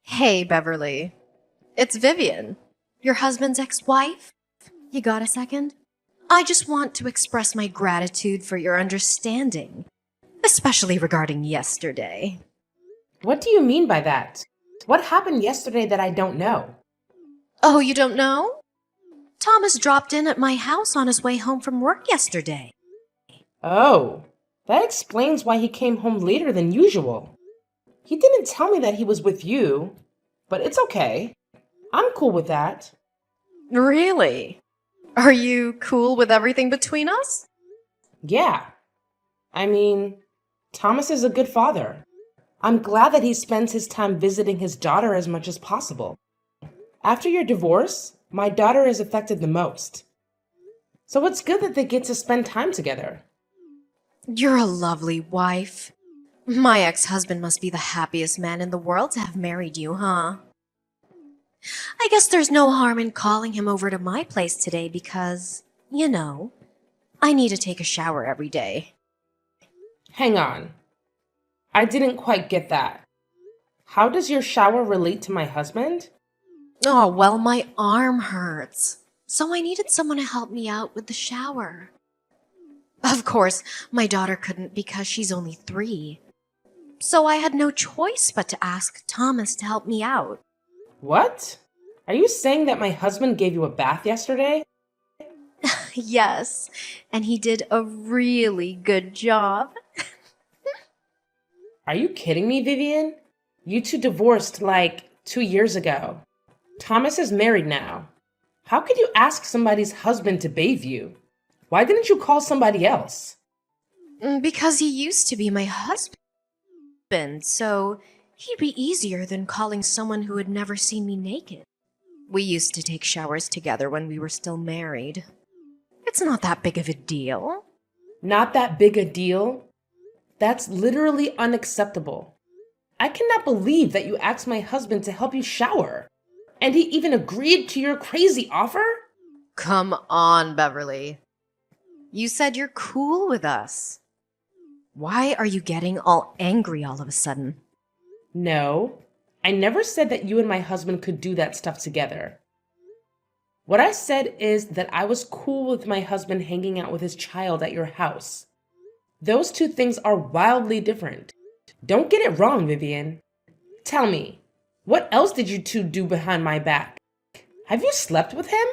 Hey, Beverly. It's Vivian, your husband's ex-wife. You got a second? I just want to express my gratitude for your understanding, especially regarding yesterday. What do you mean by that? What happened yesterday that I don't know? Oh, you don't know? Thomas dropped in at my house on his way home from work yesterday. Oh, that explains why he came home later than usual. He didn't tell me that he was with you, but it's okay. I'm cool with that. Really? Are you cool with everything between us? Yeah, I mean, Thomas is a good father. I'm glad that he spends his time visiting his daughter as much as possible. After your divorce, my daughter is affected the most. So it's good that they get to spend time together. You're a lovely wife. My ex-husband must be the happiest man in the world to have married you, huh? I guess there's no harm in calling him over to my place today because, I need to take a shower every day. Hang on. I didn't quite get that. How does your shower relate to my husband? Oh, well, my arm hurts. So I needed someone to help me out with the shower. Of course, my daughter couldn't because she's only 3. So I had no choice but to ask Thomas to help me out. What? Are you saying that my husband gave you a bath yesterday? Yes, and he did a really good job. Are you kidding me, Vivian? You two divorced like 2 years ago. Thomas is married now. How could you ask somebody's husband to bathe you? Why didn't you call somebody else? Because he used to be my husband, so he'd be easier than calling someone who had never seen me naked. We used to take showers together when we were still married. It's not that big of a deal. Not that big a deal? That's literally unacceptable. I cannot believe that you asked my husband to help you shower. And he even agreed to your crazy offer? Come on, Beverly. You said you're cool with us. Why are you getting all angry all of a sudden? No, I never said that you and my husband could do that stuff together. What I said is that I was cool with my husband hanging out with his child at your house. Those two things are wildly different. Don't get it wrong, Vivian. Tell me, what else did you two do behind my back? Have you slept with him?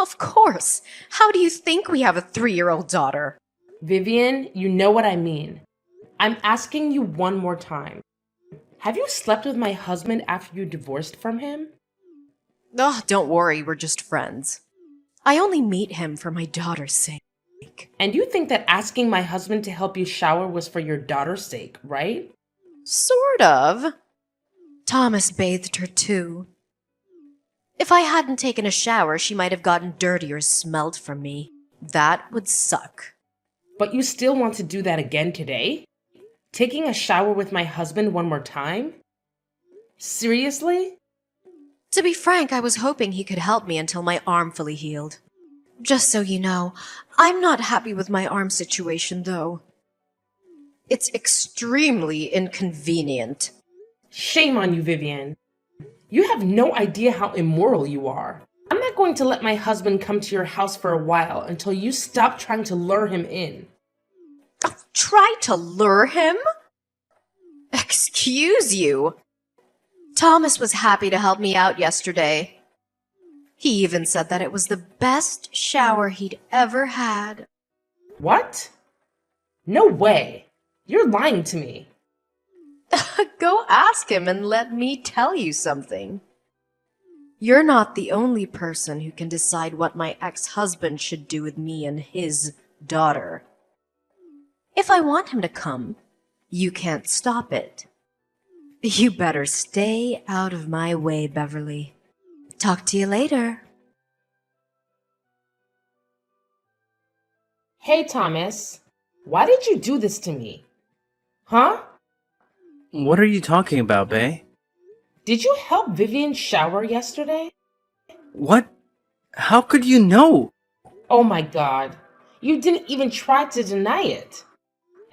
Of course. How do you think we have a 3-year-old daughter? Vivian, you know what I mean. I'm asking you one more time. Have you slept with my husband after you divorced from him? Oh, don't worry, we're just friends. I only meet him for my daughter's sake. And you think that asking my husband to help you shower was for your daughter's sake, right? Sort of. Thomas bathed her too. If I hadn't taken a shower, she might have gotten dirty or smelled from me. That would suck. But you still want to do that again today? Taking a shower with my husband one more time? Seriously? To be frank, I was hoping he could help me until my arm fully healed. Just so you know, I'm not happy with my arm situation, though. It's extremely inconvenient. Shame on you, Vivian. You have no idea how immoral you are. I'm not going to let my husband come to your house for a while until you stop trying to lure him in. Oh, try to lure him? Excuse you. Thomas was happy to help me out yesterday. He even said that it was the best shower he'd ever had. What? No way. You're lying to me. Go ask him and let me tell you something. You're not the only person who can decide what my ex-husband should do with me and his daughter. If I want him to come, you can't stop it. You better stay out of my way, Beverly. Talk to you later. Hey, Thomas. Why did you do this to me? Huh? What are you talking about, Bae? Did you help Vivian shower yesterday? What? How could you know? Oh my god. You didn't even try to deny it.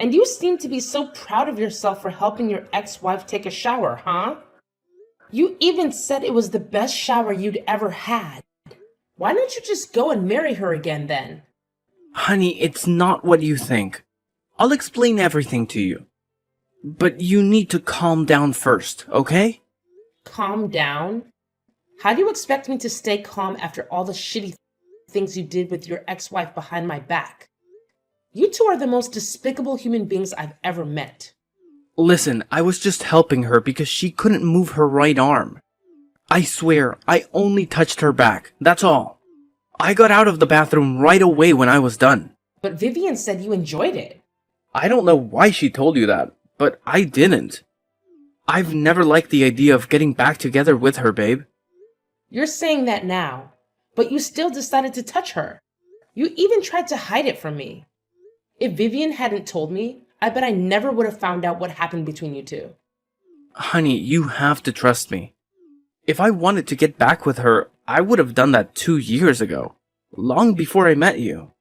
And you seem to be so proud of yourself for helping your ex-wife take a shower, huh? You even said it was the best shower you'd ever had. Why don't you just go and marry her again then? Honey, it's not what you think. I'll explain everything to you. But you need to calm down first, okay? Calm down? How do you expect me to stay calm after all the shitty things you did with your ex-wife behind my back? You two are the most despicable human beings I've ever met. Listen, I was just helping her because she couldn't move her right arm. I swear, I only touched her back, that's all. I got out of the bathroom right away when I was done. But Vivian said you enjoyed it. I don't know why she told you that, but I didn't. I've never liked the idea of getting back together with her, babe. You're saying that now, but you still decided to touch her. You even tried to hide it from me. If Vivian hadn't told me, I bet I never would have found out what happened between you two. Honey, you have to trust me. If I wanted to get back with her, I would have done that 2 years ago, long before I met you.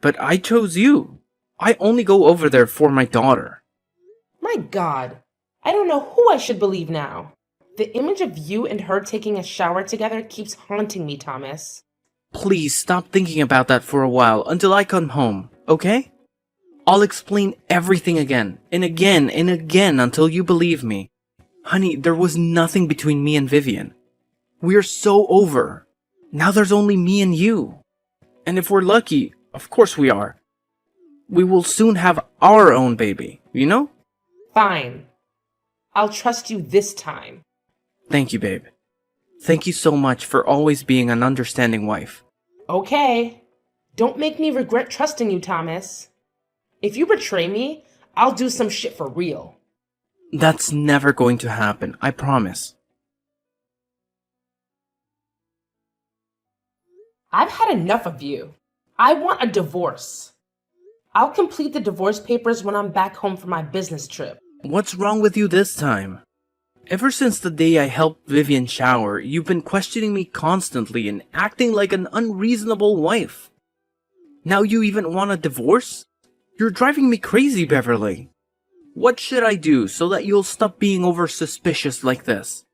But I chose you. I only go over there for my daughter. My God, I don't know who I should believe now. The image of you and her taking a shower together keeps haunting me, Thomas. Please stop thinking about that for a while until I come home, okay? I'll explain everything again and again and again until you believe me. Honey, there was nothing between me and Vivian. We're so over. Now there's only me and you. And if we're lucky, of course we are, we will soon have our own baby, you know? Fine. I'll trust you this time. Thank you, babe. Thank you so much for always being an understanding wife. Okay. Don't make me regret trusting you, Thomas. If you betray me, I'll do some shit for real. That's never going to happen, I promise. I've had enough of you. I want a divorce. I'll complete the divorce papers when I'm back home for my business trip. What's wrong with you this time? Ever since the day I helped Vivian shower, you've been questioning me constantly and acting like an unreasonable wife. Now you even want a divorce? You're driving me crazy, Beverly. What should I do so that you'll stop being over suspicious like this?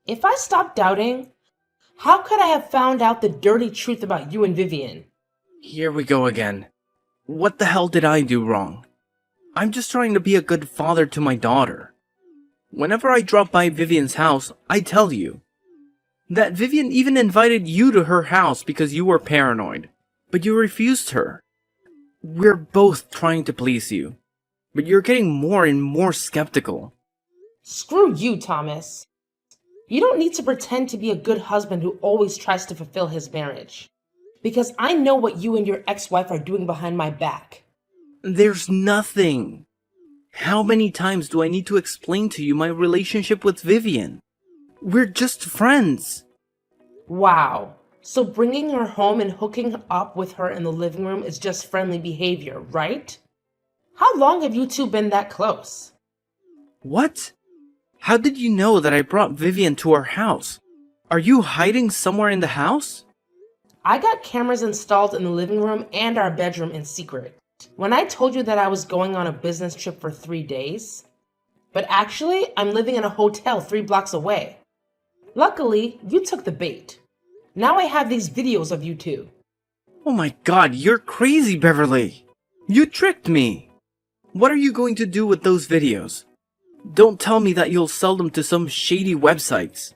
If I stopped doubting, how could I have found out the dirty truth about you and Vivian? Here we go again. What the hell did I do wrong? I'm just trying to be a good father to my daughter. Whenever I drop by Vivian's house, I tell you. That Vivian even invited you to her house because you were paranoid, but you refused her. We're both trying to please you, but you're getting more and more skeptical. Screw you, Thomas. You don't need to pretend to be a good husband who always tries to fulfill his marriage. Because I know what you and your ex-wife are doing behind my back. There's nothing. How many times do I need to explain to you my relationship with Vivian? We're just friends. Wow. So bringing her home and hooking up with her in the living room is just friendly behavior, right? How long have you two been that close? What? How did you know that I brought Vivian to our house? Are you hiding somewhere in the house? I got cameras installed in the living room and our bedroom in secret. When I told you that I was going on a business trip for 3 days, but actually I'm living in a hotel 3 blocks away. Luckily, you took the bait. Now I have these videos of you two. Oh my god, you're crazy, Beverly. You tricked me. What are you going to do with those videos? Don't tell me that you'll sell them to some shady websites.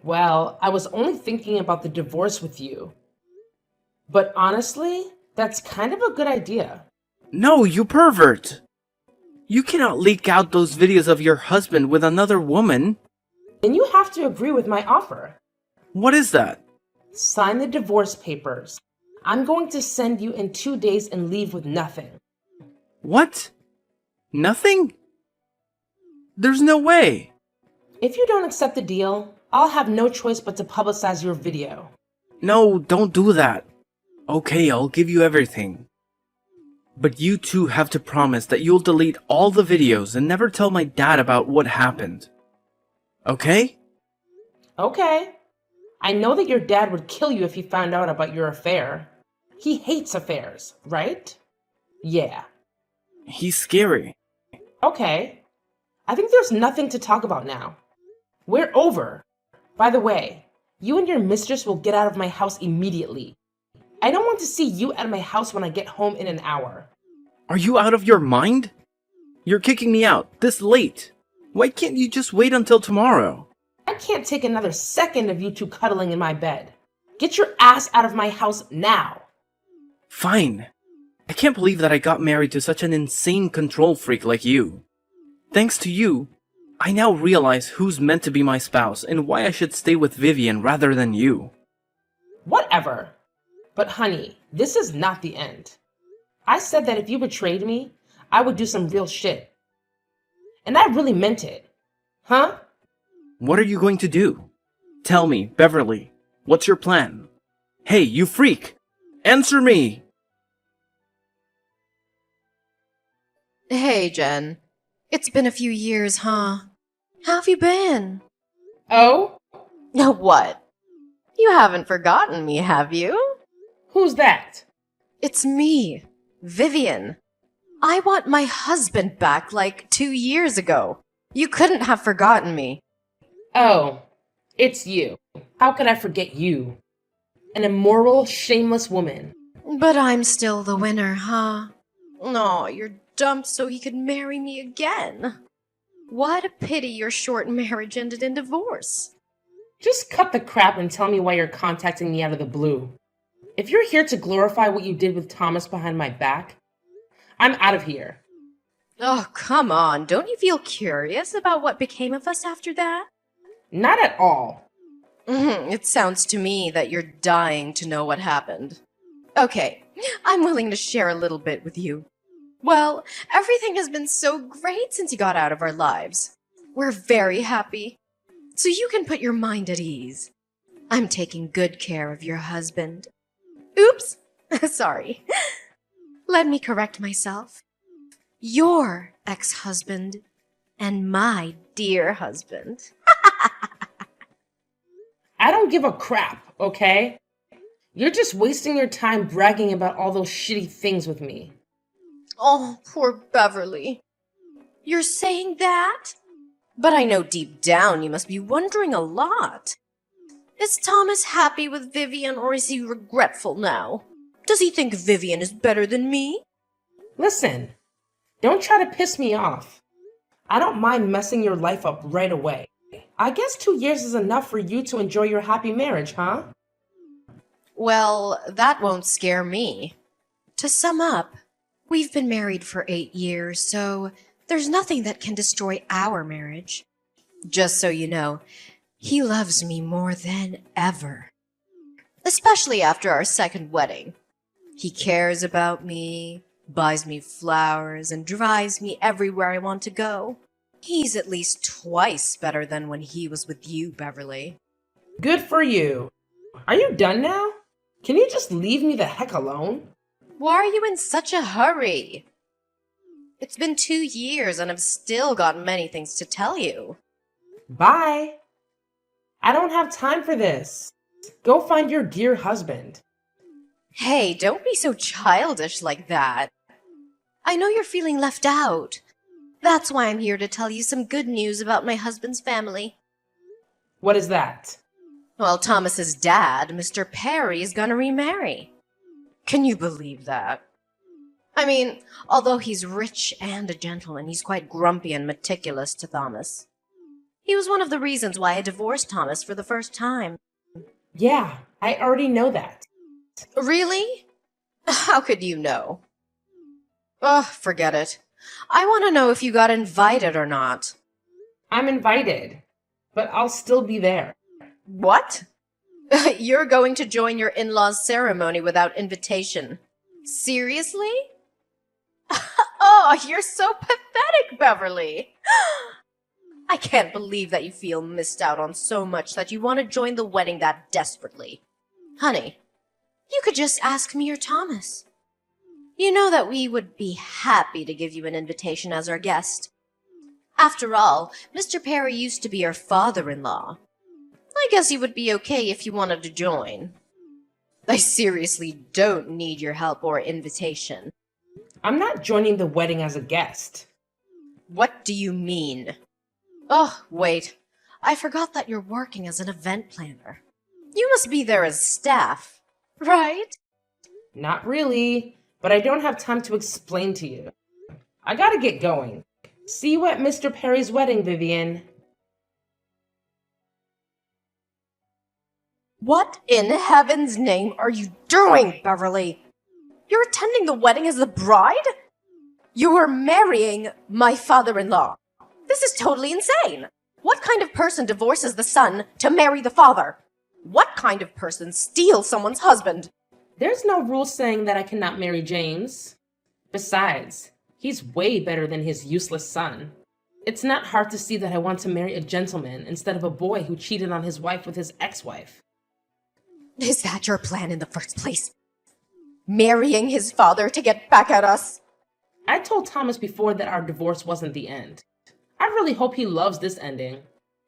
Well, I was only thinking about the divorce with you. But honestly, that's kind of a good idea. No, you pervert. You cannot leak out those videos of your husband with another woman. Then you have to agree with my offer. What is that? Sign the divorce papers. I'm going to send you in 2 days and leave with nothing. What? Nothing? There's no way. If you don't accept the deal, I'll have no choice but to publicize your video. No, don't do that. Okay, I'll give you everything. But you two have to promise that you'll delete all the videos and never tell my dad about what happened. Okay? Okay. I know that your dad would kill you if he found out about your affair. He hates affairs, right? Yeah. He's scary. Okay. I think there's nothing to talk about now. We're over. By the way, you and your mistress will get out of my house immediately. I don't want to see you at my house when I get home in an hour. Are you out of your mind? You're kicking me out this late. Why can't you just wait until tomorrow? I can't take another second of you two cuddling in my bed. Get your ass out of my house now. Fine. I can't believe that I got married to such an insane control freak like you. Thanks to you, I now realize who's meant to be my spouse and why I should stay with Vivian rather than you. Whatever. But honey, this is not the end. I said that if you betrayed me, I would do some real shit. And I really meant it. Huh? What are you going to do? Tell me, Beverly. What's your plan? Hey, you freak! Answer me! Hey, Jen. It's been a few years, huh? How have you been? Oh? What? You haven't forgotten me, have you? Who's that? It's me, Vivian. I want my husband back like 2 years ago. You couldn't have forgotten me. Oh, it's you. How could I forget you? An immoral, shameless woman. But I'm still the winner, huh? No, you're dumped so he could marry me again. What a pity your short marriage ended in divorce. Just cut the crap and tell me why you're contacting me out of the blue. If you're here to glorify what you did with Thomas behind my back, I'm out of here. Oh, come on. Don't you feel curious about what became of us after that? Not at all. It sounds to me that you're dying to know what happened. Okay, I'm willing to share a little bit with you. Well, everything has been so great since you got out of our lives. We're very happy. So you can put your mind at ease. I'm taking good care of your husband. Oops! Sorry. Let me correct myself. Your ex-husband and my dear husband. I don't give a crap, okay? You're just wasting your time bragging about all those shitty things with me. Oh, poor Beverly. You're saying that? But I know deep down you must be wondering a lot. Is Thomas happy with Vivian or is he regretful now? Does he think Vivian is better than me? Listen, don't try to piss me off. I don't mind messing your life up right away. I guess 2 years is enough for you to enjoy your happy marriage, huh? Well, that won't scare me. To sum up, we've been married for 8 years, so there's nothing that can destroy our marriage. Just so you know, he loves me more than ever. Especially after our second wedding. He cares about me, buys me flowers, and drives me everywhere I want to go. He's at least twice better than when he was with you, Beverly. Good for you. Are you done now? Can you just leave me the heck alone? Why are you in such a hurry? It's been 2 years and I've still got many things to tell you. Bye. I don't have time for this. Go find your dear husband. Hey, don't be so childish like that. I know you're feeling left out. That's why I'm here to tell you some good news about my husband's family. What is that? Well, Thomas's dad, Mr. Perry, is gonna remarry. Can you believe that? I mean, although he's rich and a gentleman, he's quite grumpy and meticulous to Thomas. He was one of the reasons why I divorced Thomas for the first time. Yeah, I already know that. Really? How could you know? Ugh, forget it. I want to know if you got invited or not. I'm invited, but I'll still be there. What? You're going to join your in-laws' ceremony without invitation. Seriously? Oh, you're so pathetic, Beverly. I can't believe that you feel missed out on so much that you want to join the wedding that desperately. Honey, you could just ask me or Thomas. You know that we would be happy to give you an invitation as our guest. After all, Mr. Perry used to be our father-in-law. I guess he would be okay if you wanted to join. I seriously don't need your help or invitation. I'm not joining the wedding as a guest. What do you mean? Oh, wait. I forgot that you're working as an event planner. You must be there as staff, right? Not really, but I don't have time to explain to you. I gotta get going. See you at Mr. Perry's wedding, Vivian. What in heaven's name are you doing, Beverly? You're attending the wedding as the bride? You are marrying my father-in-law. This is totally insane. What kind of person divorces the son to marry the father? What kind of person steals someone's husband? There's no rule saying that I cannot marry James. Besides, he's way better than his useless son. It's not hard to see that I want to marry a gentleman instead of a boy who cheated on his wife with his ex-wife. Is that your plan in the first place? Marrying his father to get back at us? I told Thomas before that our divorce wasn't the end. I really hope he loves this ending.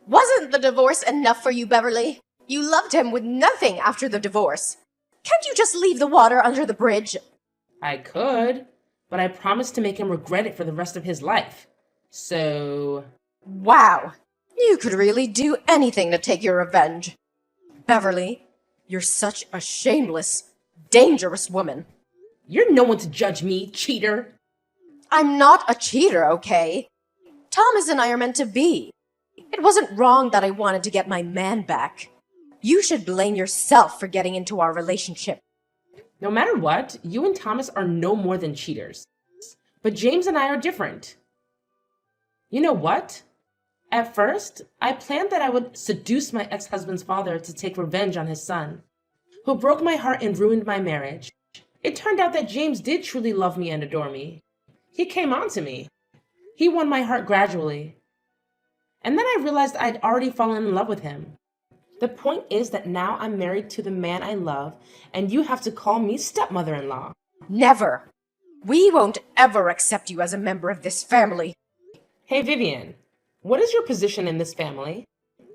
Wasn't the divorce enough for you, Beverly? You loved him with nothing after the divorce. Can't you just leave the water under the bridge? I could, but I promised to make him regret it for the rest of his life. So... Wow. You could really do anything to take your revenge. Beverly, you're such a shameless, dangerous woman. You're no one to judge me, cheater. I'm not a cheater, okay? Thomas and I are meant to be. It wasn't wrong that I wanted to get my man back. You should blame yourself for getting into our relationship. No matter what, you and Thomas are no more than cheaters. But James and I are different. You know what? At first, I planned that I would seduce my ex-husband's father to take revenge on his son, who broke my heart and ruined my marriage. It turned out that James did truly love me and adore me. He came on to me. He won my heart gradually. And then I realized I'd already fallen in love with him. The point is that now I'm married to the man I love, and you have to call me stepmother-in-law. Never. We won't ever accept you as a member of this family. Hey, Vivian, what is your position in this family?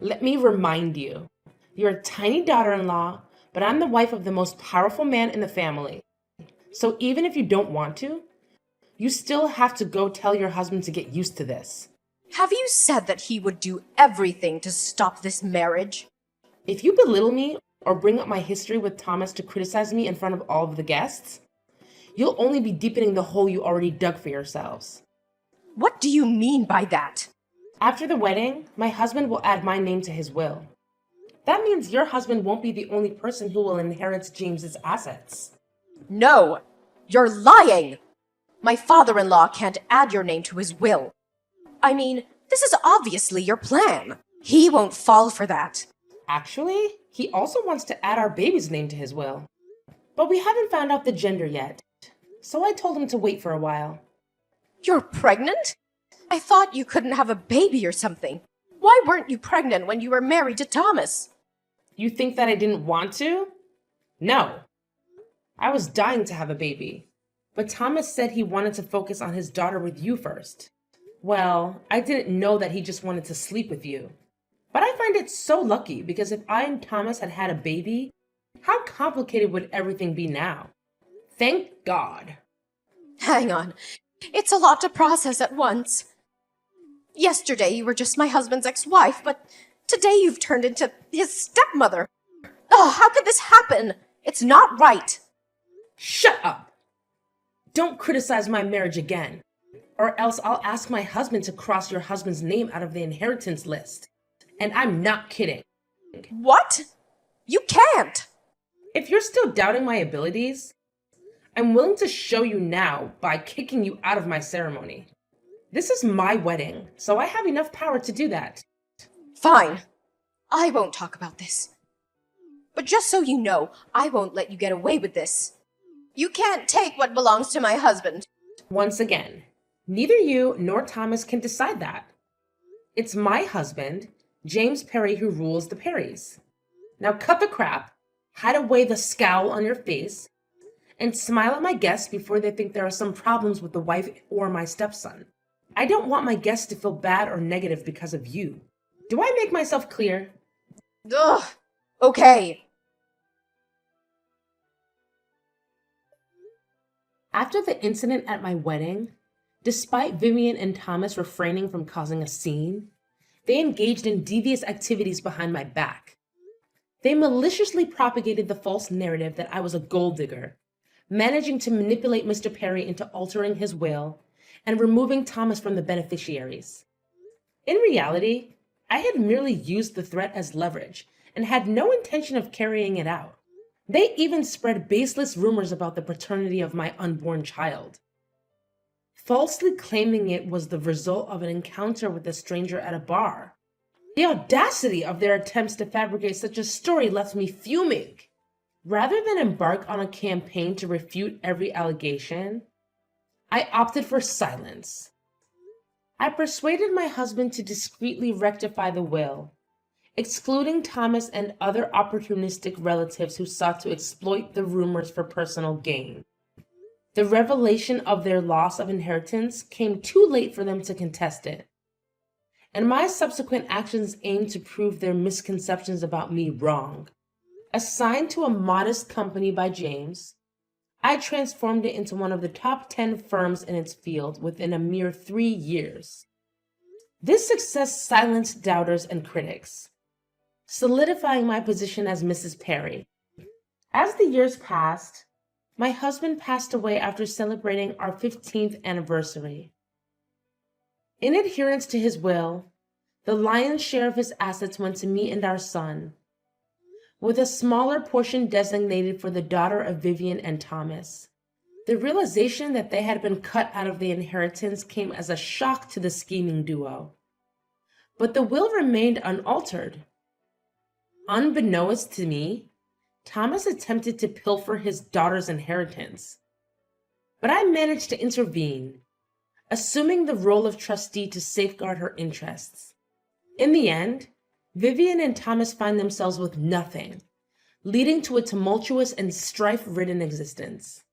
Let me remind you. You're a tiny daughter-in-law, but I'm the wife of the most powerful man in the family. So even if you don't want to, you still have to go tell your husband to get used to this. Have you said that he would do everything to stop this marriage? If you belittle me or bring up my history with Thomas to criticize me in front of all of the guests, you'll only be deepening the hole you already dug for yourselves. What do you mean by that? After the wedding, my husband will add my name to his will. That means your husband won't be the only person who will inherit James's assets. No, you're lying! My father-in-law can't add your name to his will. I mean, this is obviously your plan. He won't fall for that. Actually, he also wants to add our baby's name to his will. But we haven't found out the gender yet, so I told him to wait for a while. You're pregnant? I thought you couldn't have a baby or something. Why weren't you pregnant when you were married to Thomas? You think that I didn't want to? No. I was dying to have a baby. But Thomas said he wanted to focus on his daughter with you first. Well, I didn't know that he just wanted to sleep with you. But I find it so lucky because if I and Thomas had had a baby, how complicated would everything be now? Thank God. Hang on. It's a lot to process at once. Yesterday you were just my husband's ex-wife, but today you've turned into his stepmother. Oh, how could this happen? It's not right. Shut up! Don't criticize my marriage again, or else I'll ask my husband to cross your husband's name out of the inheritance list. And I'm not kidding. What? You can't! If you're still doubting my abilities, I'm willing to show you now by kicking you out of my ceremony. This is my wedding, so I have enough power to do that. Fine. I won't talk about this. But just so you know, I won't let you get away with this. You can't take what belongs to my husband. Once again, neither you nor Thomas can decide that. It's my husband, James Perry, who rules the Perrys. Now cut the crap, hide away the scowl on your face, and smile at my guests before they think there are some problems with the wife or my stepson. I don't want my guests to feel bad or negative because of you. Do I make myself clear? Ugh. Okay. After the incident at my wedding, despite Vivian and Thomas refraining from causing a scene, They engaged in devious activities behind my back. They maliciously propagated the false narrative that I was a gold digger, managing to manipulate Mr. Perry into altering his will and removing Thomas from the beneficiaries. In reality, I had merely used the threat as leverage and had no intention of carrying it out. They even spread baseless rumors about the paternity of my unborn child, falsely claiming it was the result of an encounter with a stranger at a bar. The audacity of their attempts to fabricate such a story left me fuming. Rather than embark on a campaign to refute every allegation, I opted for silence. I persuaded my husband to discreetly rectify the will, excluding Thomas and other opportunistic relatives who sought to exploit the rumors for personal gain. The revelation of their loss of inheritance came too late for them to contest it, and my subsequent actions aimed to prove their misconceptions about me wrong. Assigned to a modest company by James, I transformed it into one of the top 10 firms in its field within a mere 3 years. This success silenced doubters and critics, solidifying my position as Mrs. Perry. As the years passed, my husband passed away after celebrating our 15th anniversary. In adherence to his will, the lion's share of his assets went to me and our son, with a smaller portion designated for the daughter of Vivian and Thomas. The realization that they had been cut out of the inheritance came as a shock to the scheming duo. But the will remained unaltered. Unbeknownst to me, Thomas attempted to pilfer his daughter's inheritance. But I managed to intervene, assuming the role of trustee to safeguard her interests. In the end, Vivian and Thomas find themselves with nothing, leading to a tumultuous and strife-ridden existence.